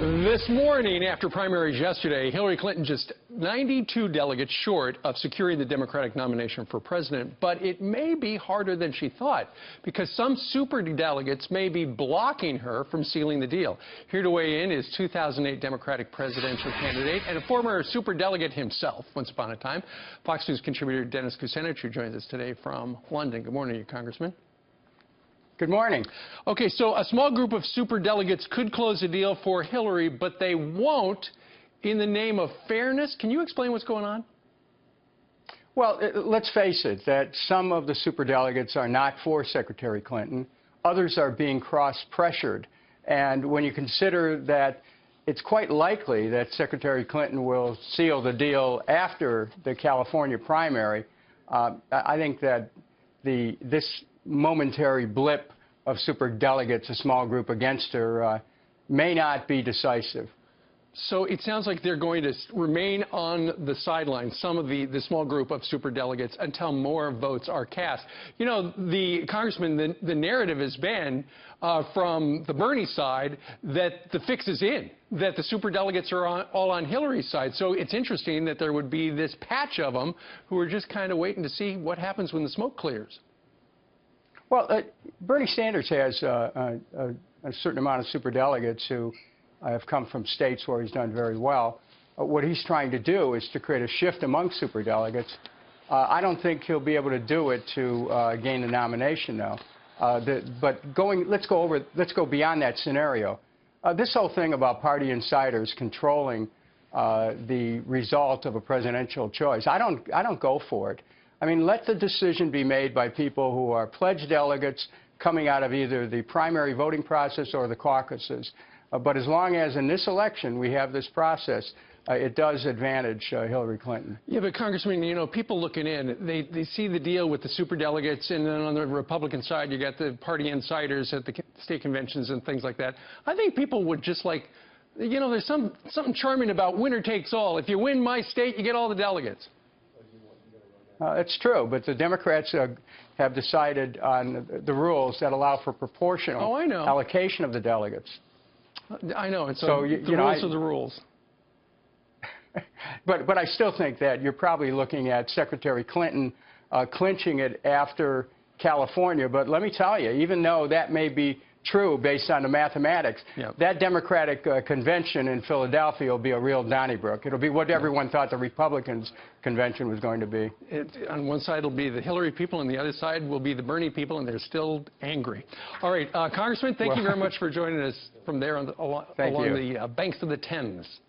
This morning, after primaries yesterday, Hillary Clinton just 92 delegates short of securing the Democratic nomination for president. But it may be harder than she thought, because some superdelegates may be blocking her from sealing the deal. Here to weigh in is 2008 Democratic presidential candidate and a former superdelegate himself, once upon a time, Fox News contributor Dennis Kucinich, who joins us today from London. Good morning, Congressman. Good morning. Okay, so a small group of superdelegates could close a deal for Hillary, but they won't in the name of fairness. Can you explain what's going on? Well, let's face it, that some of the superdelegates are not for Secretary Clinton. Others are being cross-pressured. And when you consider that it's quite likely that Secretary Clinton will seal the deal after the California primary, I think that this momentary blip of superdelegates, a small group against her, may not be decisive. So it sounds like they're going to remain on the sidelines, some of the small group of superdelegates, until more votes are cast. You know, Congressman, the narrative has been from the Bernie side that the fix is in, that the superdelegates are all on Hillary's side. So it's interesting that there would be this patch of them who are just kind of waiting to see what happens when the smoke clears. Well, Bernie Sanders has a certain amount of superdelegates who have come from states where he's done very well. What he's trying to do is to create a shift among superdelegates. I don't think he'll be able to do it to gain the nomination, though. But let's go beyond that scenario. This whole thing about party insiders controlling the result of a presidential choice, I don't go for it. I mean, let the decision be made by people who are pledged delegates coming out of either the primary voting process or the caucuses. But as long as in this election we have this process, it does advantage Hillary Clinton. Yeah, but Congressman, you know, people looking in, they see the deal with the superdelegates, and then on the Republican side, you got the party insiders at the state conventions and things like that. I think people would just like, you know, there's something charming about winner takes all. If you win my state, you get all the delegates. It's true, but the Democrats have decided on the rules that allow for proportional allocation of the delegates. I know, and so the rules are the rules. But I still think that you're probably looking at Secretary Clinton clinching it after California. But let me tell you, even though that may be true based on the mathematics, that Democratic convention in Philadelphia will be a real Donnybrook. It'll be what everyone thought the Republicans' convention was going to be. On one side will be the Hillary people, and the other side will be the Bernie people, and they're still angry. All right, Congressman, thank you very much for joining us from there along the banks of the Thames.